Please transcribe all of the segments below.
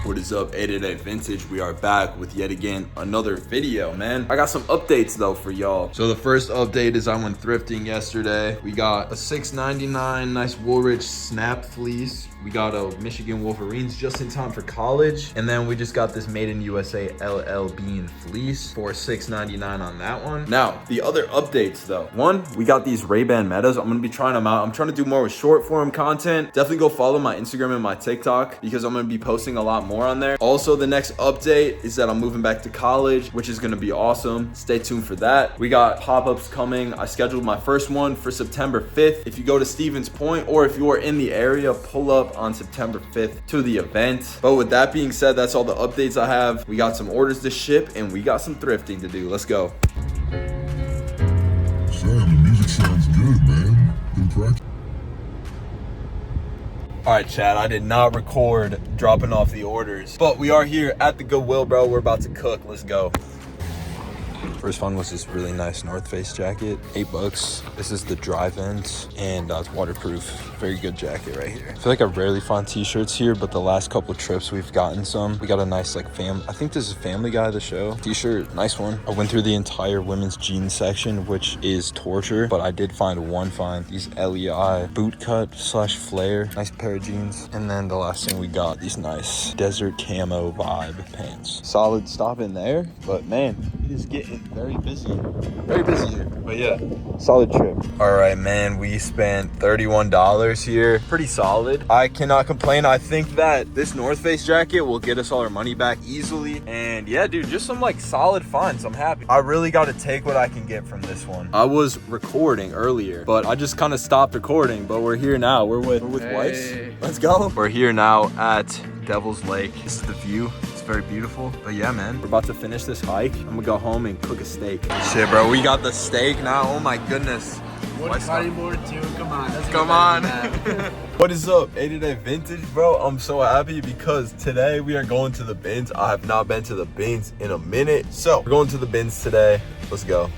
What is up, 888 Vintage? We are back with yet again another video, man. I got some updates though for y'all. So the first update is I went thrifting yesterday. We got a $6.99 nice Woolrich snap fleece. We got a Michigan Wolverines just in time for college. And then we just got this Made in USA LL Bean fleece for $6.99 on that one. Now, the other updates though. One, we got these Ray-Ban Metas. I'm gonna be trying them out. I'm trying to do more with short form content. Definitely go follow my Instagram and my TikTok because I'm gonna be posting a lot more on there. Also, the next update is that I'm moving back to college, which is gonna be awesome. Stay tuned for that. We got pop-ups coming. I scheduled my first one for September 5th. If you go to Stevens Point or if you are in the area, pull up on September 5th to the event. But with that being said, that's all the updates I have. We got some orders to ship and we got some thrifting to do. Let's go. Sam, the music sounds good, man. Been practicing. All right, Chad, I did not record dropping off the orders, but we are here at the Goodwill, bro. We're about to cook. Let's go. First one was this really nice North Face jacket, $8. This is the dry vent and it's waterproof. Very good jacket right here. I feel like I rarely find t-shirts here, but the last couple of trips we've gotten some. We got a nice like I think this is Family Guy, the show. T-shirt, nice one. I went through the entire women's jeans section, which is torture, but I did find one find. These LEI boot cut / flare, nice pair of jeans. And then the last thing we got, these nice desert camo vibe pants. Solid stop in there, but man, it is getting very busy here. But yeah, solid trip. All right, man, we spent $31 here. Pretty solid. I cannot complain. I think that this North Face jacket will get us all our money back easily. And yeah, dude, just some like solid finds. I'm happy. I really got to take what I can get from this one. I was recording earlier, but I just kind of stopped recording. But we're here now. We're with Weiss. Let's go. We're here now at Devil's Lake. This is the view. Very beautiful. But yeah, man, we're about to finish this hike. I'm gonna go home and cook a steak. Shit, bro, we got the steak now. Oh my goodness. One party more too. Come on. Come on. What is up, 888 Vintage, bro? I'm so happy because today we are going to the BINS. I have not been to the BINS in a minute. So we're going to the BINS today. Let's go.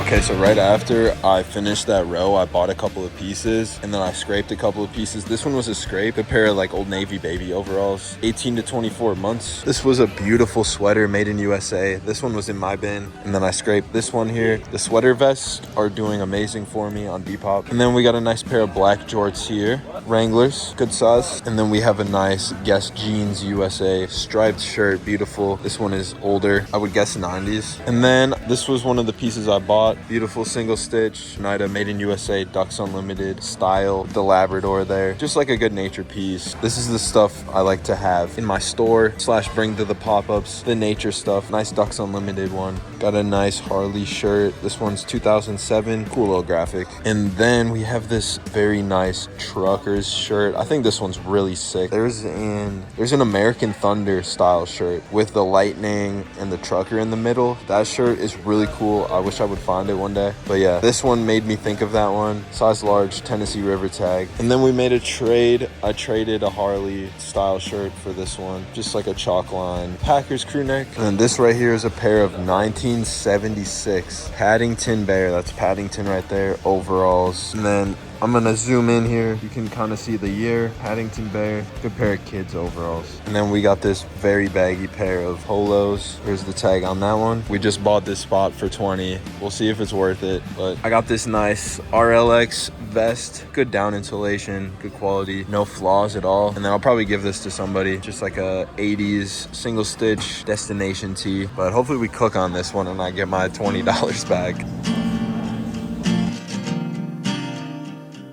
Okay, so right after I finished that row, I bought a couple of pieces and then I scraped a couple of pieces. This one was a scrape, a pair of like Old Navy baby overalls, 18 to 24 months. This was a beautiful sweater made in USA. This one was in my bin. And then I scraped this one here. The sweater vests are doing amazing for me on Depop. And then we got a nice pair of black jorts here, Wranglers, good size. And then we have a nice Guess Jeans USA striped shirt, beautiful. This one is older, I would guess 90s. And then this was one of the pieces I bought. Beautiful single stitch, Nida Made in USA, Ducks Unlimited style, the Labrador there. Just like a good nature piece. This is the stuff I like to have in my store / bring to the pop-ups. The nature stuff, nice Ducks Unlimited one. Got a nice Harley shirt. This one's 2007, cool little graphic. And then we have this very nice Truckers shirt. I think this one's really sick. There's an American Thunder style shirt with the lightning and the trucker in the middle. That shirt is really cool. I wish I would find it one day. But yeah, this one made me think of that one. Size large, Tennessee River tag. And then we made a trade. I traded a Harley style shirt for this one. Just like a chalk line Packers crew neck. And then this right here is a pair of 1976 Paddington Bear. That's Paddington right there. Overalls. And then I'm gonna zoom in here. You can kind of see the year. Paddington Bear. Good pair of kids overalls. And then we got this very baggy pair of polos. Here's the tag on that one. We just bought this spot for 20. We'll see if it's worth it. But I got this nice RLX vest. Good down insulation. Good quality. No flaws at all. And then I'll probably give this to somebody. Just like a 80s single stitch destination tee. But hopefully we cook on this one and I get my $20 back.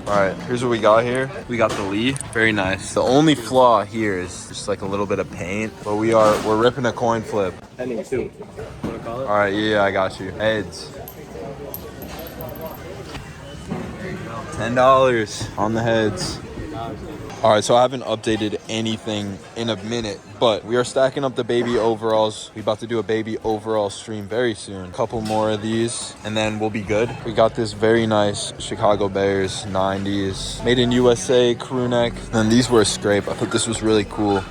All right, here's what we got here. We got the Lee, very nice. The only flaw here is just like a little bit of paint, but we're ripping a coin flip. Penny too. Wanna call it? All right, yeah, I got you. Heads. $10 on the heads. All right, so I haven't updated anything in a minute, but we are stacking up the baby overalls. We're about to do a baby overall stream very soon. A couple more of these, and then we'll be good. We got this very nice Chicago Bears 90s, made in USA crew neck. And these were a scrape. I thought this was really cool.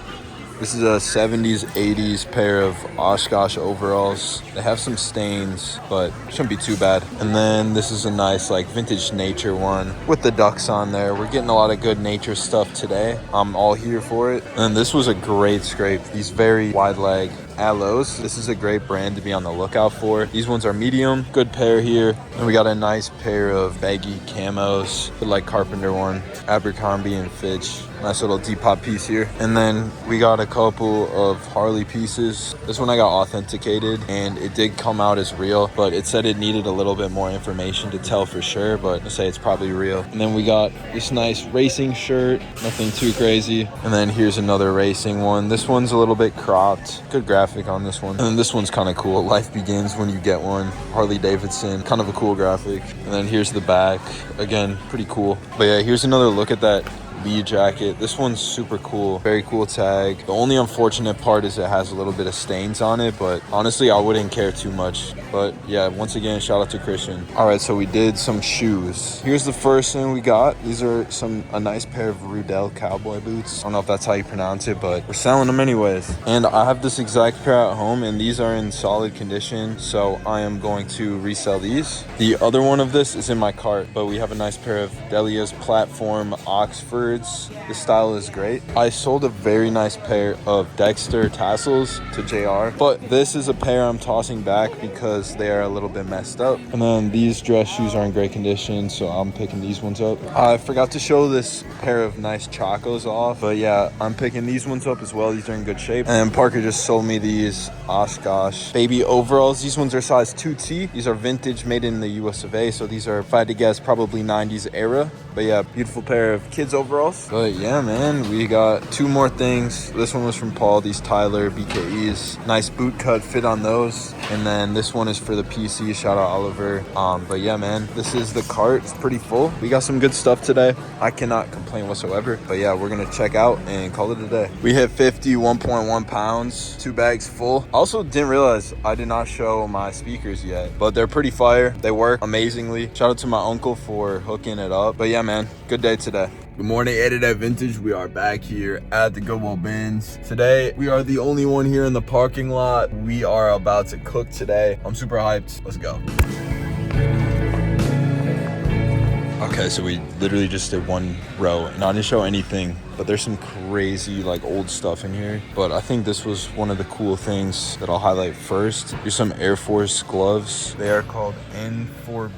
This is a 70s, 80s pair of Oshkosh overalls. They have some stains, but shouldn't be too bad. And then this is a nice like vintage nature one with the ducks on there. We're getting a lot of good nature stuff today. I'm all here for it. And this was a great scrape. These very wide leg aloes. This is a great brand to be on the lookout for. These ones are medium, good pair here. And we got a nice pair of baggy camos, the like Carpenter one, Abercrombie and Fitch. Nice little depop piece here. And then we got a couple of Harley pieces. This one I got authenticated and it did come out as real, but it said it needed a little bit more information to tell for sure, but I'll say it's probably real. And then we got this nice racing shirt, nothing too crazy. And then here's another racing one. This one's a little bit cropped. Good graphic on this one. And then this one's kind of cool. Life begins when you get one. Harley Davidson, kind of a cool graphic. And then here's the back. Again, pretty cool. But yeah, here's another look at that Lee jacket. This one's super cool. Very cool tag. The only unfortunate part is it has a little bit of stains on it, but honestly, I wouldn't care too much. But yeah, once again, shout out to Christian. All right, so we did some shoes. Here's the first thing we got. These are a nice pair of Rudell cowboy boots. I don't know if that's how you pronounce it, but we're selling them anyways. And I have this exact pair at home, and these are in solid condition, so I am going to resell these. The other one of this is in my cart, but we have a nice pair of Delia's platform Oxfords. This style is great. I sold a very nice pair of Dexter tassels to JR, but this is a pair I'm tossing back because they are a little bit messed up. And then these dress shoes are in great condition, so I'm picking these ones up. I forgot to show this pair of nice Chacos off, but yeah, I'm picking these ones up as well. These are in good shape. And Parker just sold me these Oshkosh baby overalls. These ones are size 2T. These are vintage, made in the US of A, so these are, if I had to guess, probably 90s era. But yeah, beautiful pair of kids overalls. But yeah, man, we got two more things. This one was from Paul, these Tyler BKEs. Nice boot cut fit on those. And then this one is for the PC, shout out Oliver. But yeah, man, this is the cart. It's pretty full. We got some good stuff today. I cannot complain whatsoever. But yeah, we're gonna check out and call it a day. We hit 1.1 pounds, 2 bags full. I also didn't realize I did not show my speakers yet, but they're pretty fire. They work amazingly. Shout out to my uncle for hooking it up. But yeah, man, good day today. Good morning, Edited Vintage. We are back here at the Goodwill BINS. Today, we are the only one here in the parking lot. We are about to cook today. I'm super hyped. Let's go. Okay, so we literally just did one row and I didn't show anything, but there's some crazy like old stuff in here. But I think this was one of the cool things that I'll highlight first. Here's some Air Force gloves. They are called N4B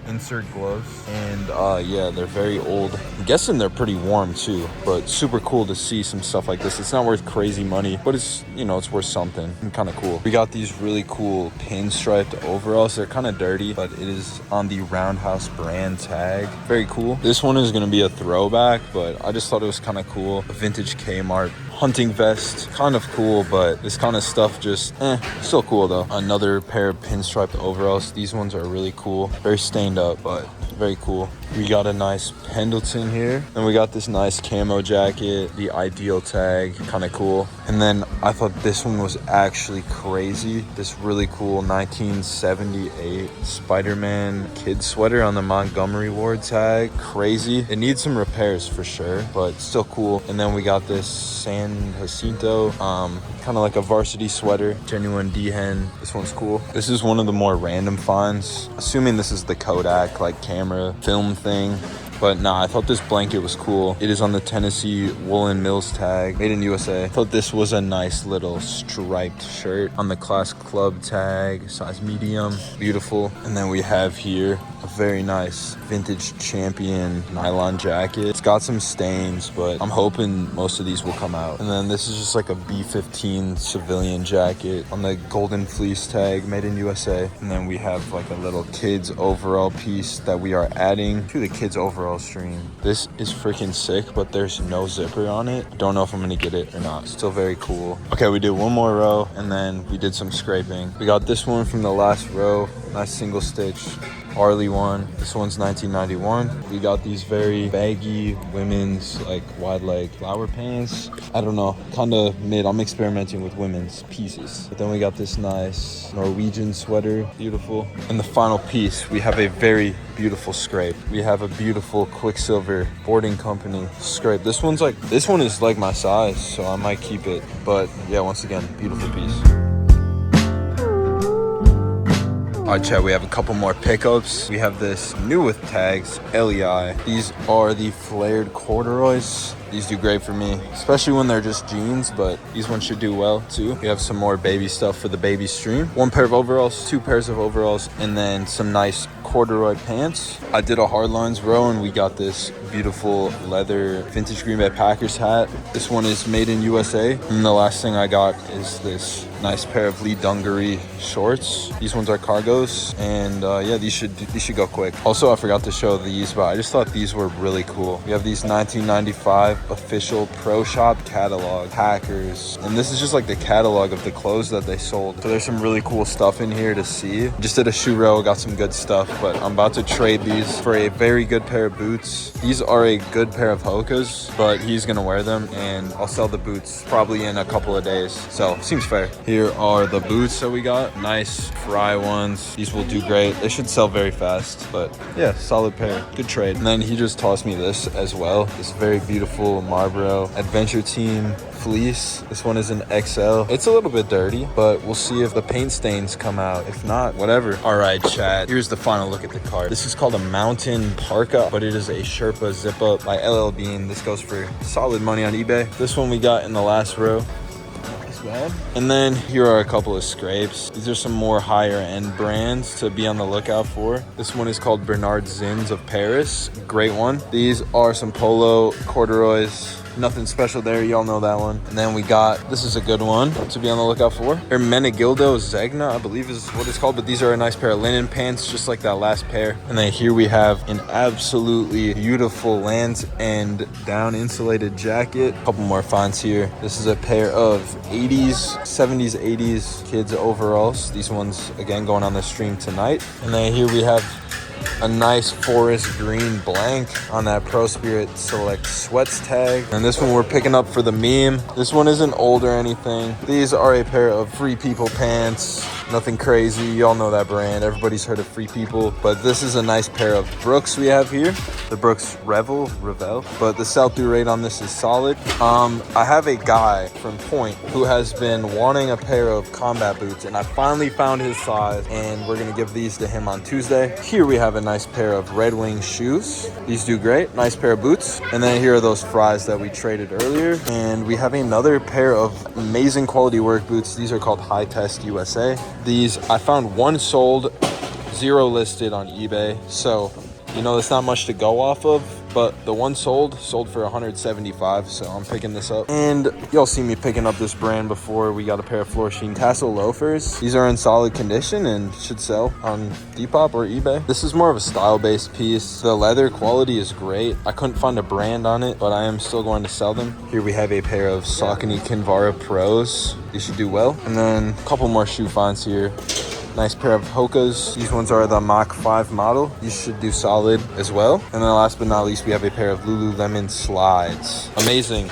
insert gloves. And yeah, they're very old. I'm guessing they're pretty warm too, but super cool to see some stuff like this. It's not worth crazy money, but it's, you know, it's worth something and kind of cool. We got these really cool pinstriped overalls. They're kind of dirty, but it is on the Roundhouse brand tag. Very cool. This one is gonna be a throwback, but I just thought it was kind of cool. A vintage Kmart hunting vest, kind of cool, but this kind of stuff just still cool though. Another pair of pinstriped overalls. These ones are really cool, very stained up, but very cool. We got a nice Pendleton here, and we got this nice camo jacket, the Ideal tag, kind of cool. And then I thought this one was actually crazy. This really cool 1978 Spider-Man kid sweater on the Montgomery Ward tag. Crazy. It needs some repairs for sure, but still cool. And then we got this San Jacinto, kind of like a varsity sweater, genuine D-hen. This one's cool. This is one of the more random finds, assuming this is the Kodak like camera film thing. But nah, I thought this blanket was cool. It is on the Tennessee Woolen Mills tag, made in USA. I thought this was a nice little striped shirt on the Class Club tag, size medium, beautiful. And then we have here a very nice vintage Champion nylon jacket. It's got some stains, but I'm hoping most of these will come out. And then this is just like a B-15 civilian jacket on the Golden Fleece tag, made in USA. And then we have like a little kids overall piece that we are adding to the kids overall stream. This is freaking sick, but there's no zipper on it. I don't know if I'm gonna get it or not. Still very cool. Okay, we did one more row and then we did some scraping. We got this one from the last row. Nice single stitch. Harley one. This one's 1991. We got these very baggy women's like wide leg flower pants. I don't know, kind of mid. I'm experimenting with women's pieces. But then we got this nice Norwegian sweater, beautiful. And the final piece, we have a very beautiful scrape. We have a beautiful Quicksilver Boarding Company scrape. This one is like my size, so I might keep it. But yeah, once again, beautiful piece. All right, chat, we have a couple more pickups. We have this new with tags, LEI. These are the flared corduroys. These do great for me, especially when they're just jeans, but these ones should do well too. We have some more baby stuff for the baby stream. One pair of overalls, two pairs of overalls, and then some nice corduroy pants. I did a hardlines row and we got this beautiful leather vintage Green Bay Packers hat. This one is made in USA. And the last thing I got is this nice pair of Lee Dungaree shorts. These ones are cargos, and yeah, these should go quick. Also, I forgot to show these, but I just thought these were really cool. We have these 1995 official pro shop catalog Packers, and this is just like the catalog of the clothes that they sold. So there's some really cool stuff in here to see. Just did a shoe row, got some good stuff, but I'm about to trade these for a very good pair of boots. These are a good pair of Hokas, but he's gonna wear them, and I'll sell the boots probably in a couple of days. So seems fair. Here are the boots that we got. Nice Fry ones. These will do great. They should sell very fast, but yeah, solid pair. Good trade. And then he just tossed me this as well. This very beautiful Marlboro Adventure Team fleece. This one is an XL. It's a little bit dirty, but we'll see if the paint stains come out. If not, whatever. All right, chat. Here's the final look at the cart. This is called a mountain parka, but it is a Sherpa zip up by LL Bean. This goes for solid money on eBay. This one we got in the last row. And then here are a couple of scrapes. These are some more higher end brands to be on the lookout for. This one is called Bernard Zins of Paris. Great one. These are some polo corduroys. Nothing special there, y'all know that one. And then we got, this is a good one to be on the lookout for. Hermenegildo Zegna, I believe is what it's called, but these are a nice pair of linen pants, just like that last pair. And then here we have an absolutely beautiful Land's End down insulated jacket. A couple more finds here. This is a pair of 80s, 70s, 80s kids overalls. These ones, again, going on the stream tonight. And then here we have a nice forest green blank on that Pro Spirit Select Sweats tag. And this one we're picking up for the meme. This one isn't old or anything. These are a pair of Free People pants. Nothing crazy. Y'all know that brand. Everybody's heard of Free People. But this is a nice pair of Brooks we have here. The Brooks Revel. But the sell-through rate on this is solid. I have a guy from Point who has been wanting a pair of combat boots, and I finally found his size, and we're gonna give these to him on Tuesday. Here we have a nice pair of Red Wing shoes. These do great. Nice pair of boots. And then here are those Fries that we traded earlier. And we have another pair of amazing quality work boots. These are called High Test USA. These, I found one sold, 0 listed on eBay. So, you know, there's not much to go off of. But the one sold for 175, so I'm picking this up. And y'all see me picking up this brand before. We got a pair of floor sheen tassel loafers. These are in solid condition and should sell on Depop or eBay. This is more of a style-based piece. The leather quality is great. I couldn't find a brand on it, but I am still going to sell them. Here we have a pair of Saucony Kinvara Pros. These should do well. And then a couple more shoe finds here. Nice pair of Hokas. These ones are the Mach 5 model. These should do solid as well. And then last but not least, we have a pair of Lululemon slides. Amazing.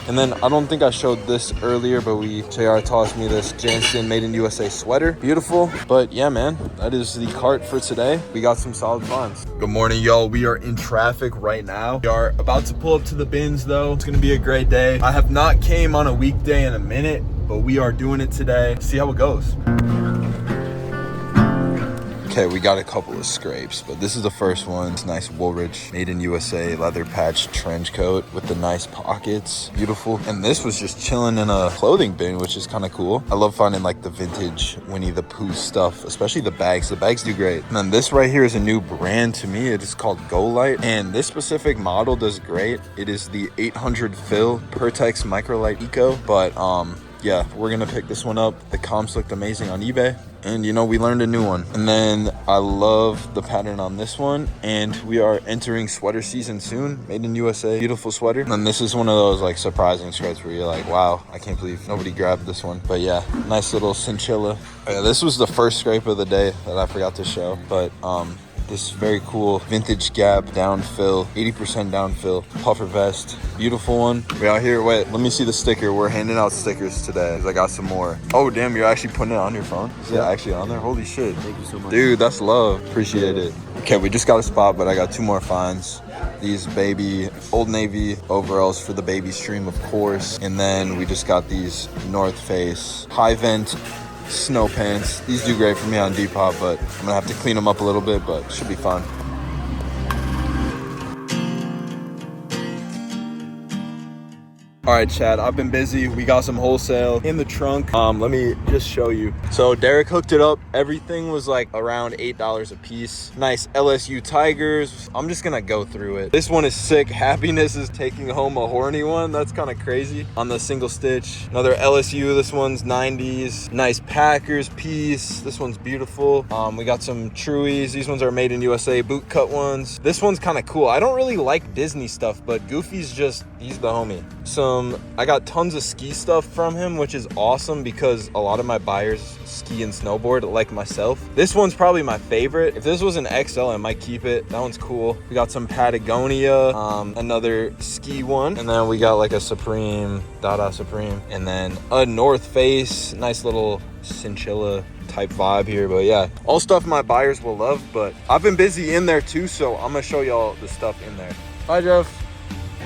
And then I don't think I showed this earlier, but JR tossed me this Jansen Made in USA sweater. Beautiful. But yeah, man, that is the cart for today. We got some solid finds. Good morning, y'all. We are in traffic right now. We are about to pull up to the bins though. It's gonna be a great day. I have not came on a weekday in a minute, but we are doing it today. See how it goes. Okay, we got a couple of scrapes, but this is the first one. It's nice Woolrich Made in USA leather patch trench coat with the nice pockets. Beautiful. And this was just chilling in a clothing bin, which is kind of cool. I love finding like the vintage Winnie the Pooh stuff, especially the bags. The bags do great. And then this right here is a new brand to me. It is called Go Light, and this specific model does great. It is the 800 Fill Pertex Microlight Eco, but yeah, we're gonna pick this one up. The comps looked amazing on eBay, and you know, we learned a new one. And then I love the pattern on this one, and we are entering sweater season soon. Made in USA, beautiful sweater. And this is one of those like surprising scrapes where you're like, wow, I can't believe nobody grabbed this one. But yeah, nice little cinchilla. Yeah, this was the first scrape of the day that I forgot to show, but this very cool vintage Gap down fill, 80% down fill, puffer vest. Beautiful one. We out here, wait, let me see the sticker. We're handing out stickers today, 'cause I got some more. Oh, damn, you're actually putting it on your phone? Is it actually on there? Holy shit. Thank you so much. Dude, that's love. Appreciate it. Okay, we just got a spot, but I got 2 more finds. These baby Old Navy overalls for the baby stream, of course. And then we just got these North Face high vent snow pants. These do great for me on Depop, but I'm gonna have to clean them up a little bit, but it should be fun. All right, Chad, I've been busy. We got some wholesale in the trunk. Let me just show you. So Derek hooked it up. Everything was like around $8 a piece. Nice LSU Tigers. I'm just gonna go through it. This one is sick. Happiness is taking home a horny one. That's kind of crazy. On the single stitch. Another LSU. This one's 90s. Nice Packers piece. This one's beautiful. We got some Truies. These ones are made in USA. Boot cut ones. This one's kind of cool. I don't really like Disney stuff, but Goofy's just, he's the homie. I got tons of ski stuff from him, which is awesome because a lot of my buyers ski and snowboard like myself. This one's probably my favorite. If this was an XL, I might keep it. That one's cool. We got some Patagonia, another ski one, and then we got like a Supreme, Dada Supreme, and then a North Face, nice little chinchilla type vibe here. But yeah, all stuff my buyers will love, but I've been busy in there too, so I'm gonna show y'all the stuff in there. Bye, Jeff.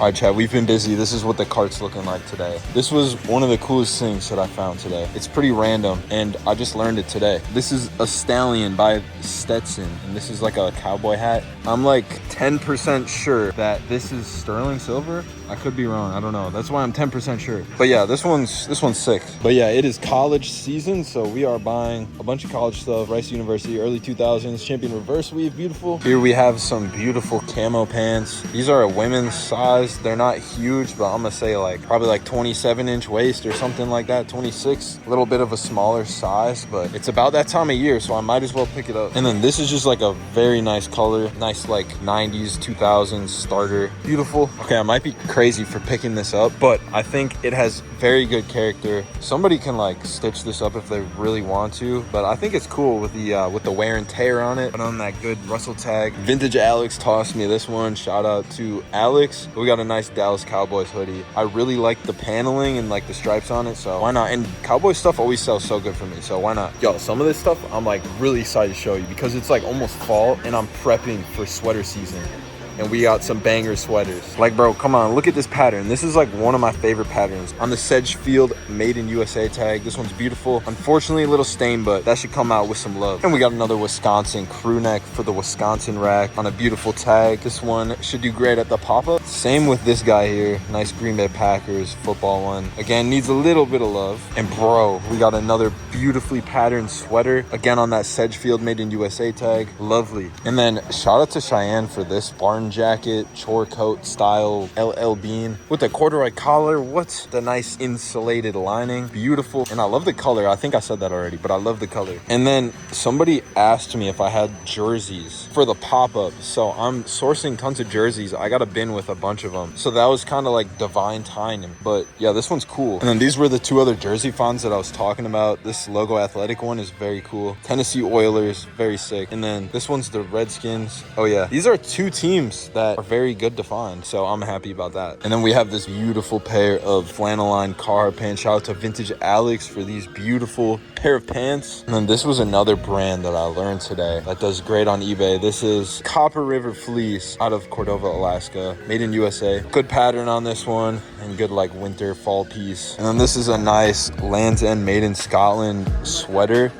All right, Chad, we've been busy. This is what the cart's looking like today. This was one of the coolest things that I found today. It's pretty random, and I just learned it today. This is a Stallion by Stetson, and this is like a cowboy hat. I'm like 10% sure that this is sterling silver. I could be wrong. I don't know. That's why I'm 10% sure. But yeah, this one's sick. But yeah, it is college season, so we are buying a bunch of college stuff. Rice University, early 2000s, Champion reverse weave, beautiful. Here we have some beautiful camo pants. These are a women's size. They're not huge, but I'm gonna say like probably like 27-inch waist or something like that, 26. A little bit of a smaller size, but it's about that time of year, so I might as well pick it up. And then this is just like a very nice color. Nice like 90s, 2000s starter. Beautiful. Okay, I might be crazy for picking this up, but I think it has very good character. Somebody can like stitch this up if they really want to, but I think it's cool with the wear and tear on it. But on that good Russell tag. Vintage Alex tossed me this one. Shout out to Alex. We got a nice Dallas Cowboys hoodie. I really like the paneling and like the stripes on it, so why not? And Cowboy stuff always sells so good for me, so why not? Yo, some of this stuff I'm like really excited to show you because it's like almost fall and I'm prepping for sweater season. And we got some banger sweaters. Like, bro, come on, look at this pattern. This is like one of my favorite patterns. On the Sedgefield Made in USA tag, this one's beautiful. Unfortunately, a little stained, but that should come out with some love. And we got another Wisconsin crew neck for the Wisconsin rack on a beautiful tag. This one should do great at the pop-up. Same with this guy here. Nice Green Bay Packers football one. Again, needs a little bit of love. And bro, we got another beautifully patterned sweater. Again, on that Sedgefield Made in USA tag. Lovely. And then shout out to Cheyenne for this barn jacket, chore coat style LL Bean with the corduroy collar. What's the nice insulated lining? Beautiful. And I love the color. I think I said that already, but I love the color. And then somebody asked me if I had jerseys for the pop-up. So I'm sourcing tons of jerseys. I got a bin with a bunch of them. So that was kind of like divine timing. But yeah, this one's cool. And then these were the 2 other jersey fonts that I was talking about. This logo athletic one is very cool. Tennessee Oilers, very sick. And then this one's the Redskins. Oh yeah, these are 2 teams that are very good to find, so I'm happy about that. And then we have this beautiful pair of flannel line Carhartt pants. Shout out to Vintage Alex for these beautiful pair of pants. And then this was another brand that I learned today that does great on eBay. This is Copper River Fleece out of Cordova, Alaska, made in USA. Good pattern on this one and good like winter fall piece. And then this is a nice Land's End made in Scotland sweater.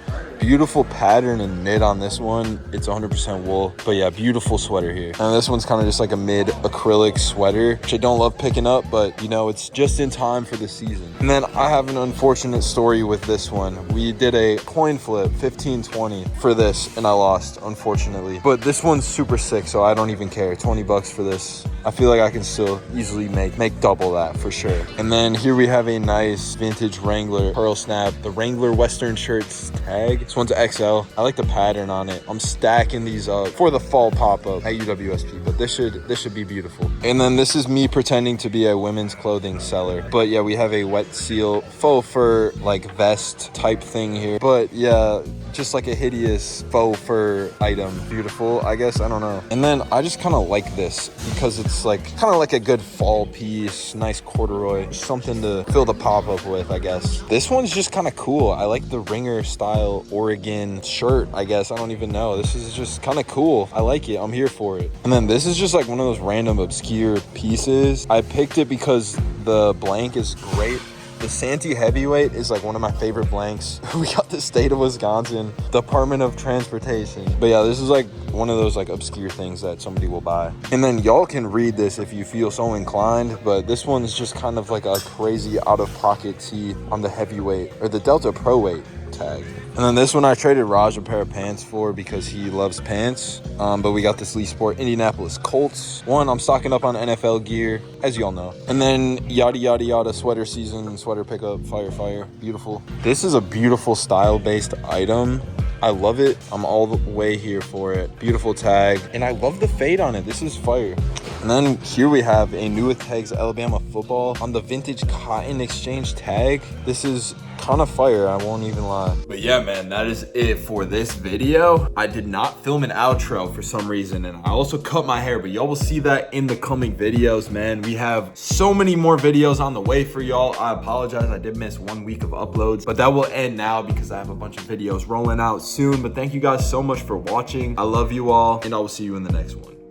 Beautiful pattern and knit on this one. It's 100% wool, but yeah, beautiful sweater here. And this one's kind of just like a mid acrylic sweater, which I don't love picking up, but you know, it's just in time for the season. And then I have an unfortunate story with this one. We did a coin flip, 15-20 for this, and I lost, unfortunately. But this one's super sick, so I don't even care. 20 bucks for this. I feel like I can still easily make double that for sure. And then here we have a nice vintage Wrangler pearl snap, the Wrangler Western shirts tag. This one's XL. I like the pattern on it. I'm stacking these up for the fall pop-up at UWSP, but this should be beautiful. And then this is me pretending to be a women's clothing seller. But yeah, we have a wet seal faux fur like vest type thing here. But yeah, just like a hideous faux fur item. Beautiful, I guess, I don't know. And then I just kind of like this because it's like kind of like a good fall piece, nice corduroy, something to fill the pop-up with, I guess. This one's just kind of cool. I like the ringer style Oregon shirt, I guess. I don't even know. This is just kind of cool. I like it. I'm here for it. And then this is just like one of those random obscure pieces. I picked it because the blank is great. The Santee Heavyweight is like one of my favorite blanks. We got the state of Wisconsin Department of Transportation. But yeah, this is like one of those like obscure things that somebody will buy. And then y'all can read this if you feel so inclined, but this one's just kind of like a crazy out-of-pocket tee on the heavyweight or the Delta Pro Weight tag. And then this one I traded Raj a pair of pants for because he loves pants. But we got this Lee Sport Indianapolis Colts one. I'm stocking up on NFL gear, as y'all know. And then yada yada yada sweater season, sweater pickup, fire, beautiful. This is a beautiful style-based item. I love it. I'm all the way here for it. Beautiful tag. And I love the fade on it. This is fire. And then here we have a new with tags Alabama football on the vintage cotton exchange tag. This is kind of fire, I won't even lie. But yeah, man, that is it for this video. I did not film an outro for some reason, and I also cut my hair, but y'all will see that in the coming videos, man. We have so many more videos on the way for y'all. I apologize, I did miss 1 week of uploads, but that will end now because I have a bunch of videos rolling out soon. But thank you guys so much for watching. I love you all, and I will see you in the next one.